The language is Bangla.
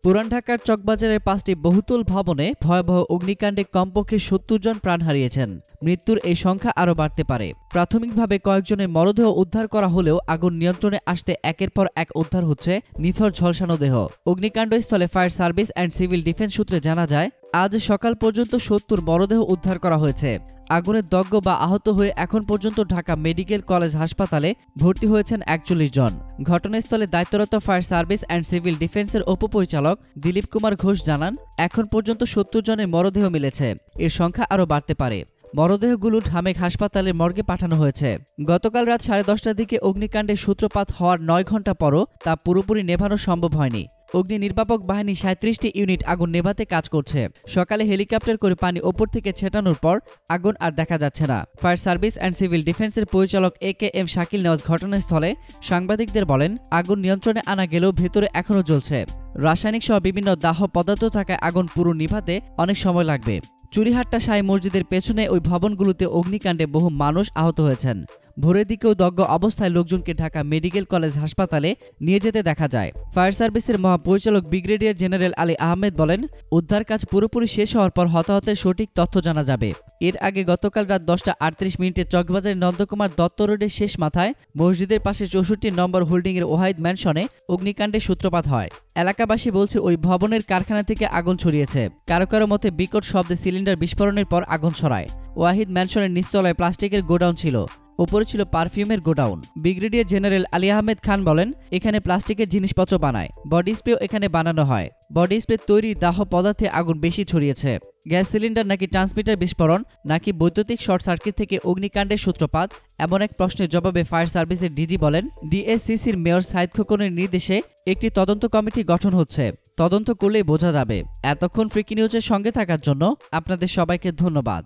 পুরান ঢাকার চকবাজারের ৫টি বহুতল ভবনে ভয়াবহ অগ্নিকাণ্ডে কমপক্ষে ৭০ জন প্রাণ হারিয়েছেন। মৃত্যুর এই সংখ্যা আরও বাড়তে পারে। প্রাথমিকভাবে কয়েকজনের মরদেহ উদ্ধার করা হলেও আগুন নিয়ন্ত্রণে আসতে একের পর এক উদ্ধার হচ্ছে নিথর ঝলসানো দেহ। অগ্নিকাণ্ডস্থলে fire service and civil defence সূত্রে জানা যায়, আজ সকাল পর্যন্ত ৭০ মরদেহ উদ্ধার করা হয়েছে। আগুনে দগ্ধ বা আহত হয়ে এখন পর্যন্ত ঢাকা মেডিকেল কলেজ হাসপাতালে ভর্তি হয়েছেন ৪১ জন। ঘটনাস্থলে দায়িত্বরত ফায়ার সার্ভিস অ্যান্ড সিভিল ডিফেন্সের উপপরিচালক দিলীপ কুমার ঘোষ জানান, এখন পর্যন্ত ৭০ জনের মরদেহ মিলেছে। এর সংখ্যা আরও বাড়তে পারে। মরদেহগুলো ঢামেক হাসপাতালের মর্গে পাঠানো হয়েছে। গতকাল রাত 10:30টার দিকে অগ্নিকাণ্ডের সূত্রপাত হওয়ার ৯ ঘণ্টা পরও তা পুরোপুরি নেভানো সম্ভব হয়নি। অগ্নি নির্বাপক বাহিনী ৩৭টি ইউনিট আগুন নেভাতে কাজ করছে। সকালে হেলিকপ্টার করে পানি ওপর থেকে ছেটানোর পর আগুন আর দেখা যাচ্ছে না। ফায়ার সার্ভিস অ্যান্ড সিভিল ডিফেন্সের পরিচালক AKM শাকিল নেওয়াজ ঘটনাস্থলে সাংবাদিকদের বলেন, আগুন নিয়ন্ত্রণে আনা গেলেও ভেতরে এখনও জ্বলছে। রাসায়নিক সহ বিভিন্ন দাহ্য পদার্থ থাকায় আগুন পুরো নিভাতে অনেক সময় লাগবে। চুরিহাট্টা শাহী মসজিদের পেছনে ওই ভবনগুলোতে অগ্নিকাণ্ডে বহু মানুষ আহত হয়েছেন। ভোরের দিকেও দগ্ধ অবস্থায় লোকজনকে ঢাকা মেডিকেল কলেজ হাসপাতালে নিয়ে যেতে দেখা যায়। ফায়ার সার্ভিসের মহাপরিচালক ব্রিগেডিয়ার জেনারেল আলী আহমেদ বলেন, উদ্ধার কাজ পুরোপুরি শেষ হওয়ার পর হতাহতের সঠিক তথ্য জানা যাবে। এর আগে গতকাল রাত 10:38 চকবাজারের নন্দকুমার দত্ত রোডের শেষ মাথায় মসজিদের পাশে 64 নম্বর হোল্ডিংয়ের ওয়াহিদ ম্যানশনে অগ্নিকাণ্ডের সূত্রপাত হয়। এলাকাবাসী বলছে, ওই ভবনের কারখানা থেকে আগুন ছড়িয়েছে। কারো কারো মতে বিকট শব্দে সিলিন্ডার বিস্ফোরণের পর আগুন ছড়ায়। ওয়াহিদ ম্যানশনের নিচতলায় প্লাস্টিকের গোডাউন ছিল, ওপরে ছিল পারফিউমের godown. Brigadier general Ali Ahmed Khan বলেন, এখানে প্লাস্টিকের জিনিসপত্র বানায়, বডি স্প্রেও এখানে বানানো হয়। বডি স্প্রে তৈরি দাহ্য পদার্থে আগুন বেশি ছড়িয়েছে। গ্যাস সিলিন্ডার নাকি ট্রান্সমিটার বিস্ফোরণ নাকি বৈদ্যুতিক শর্ট সার্কিট থেকে অগ্নিকাণ্ডের সূত্রপাত, এমন এক প্রশ্নের জবাবে ফায়ার সার্ভিসের ডিজি বলেন, ডিএসসিসির মেয়র সাইদ খোকনের নির্দেশে একটি তদন্ত কমিটি গঠন হচ্ছে। তদন্ত করলেই বোঝা যাবে। এতক্ষণ ফ্রিকি নিউজের সঙ্গে থাকার জন্য আপনাদের সবাইকে ধন্যবাদ।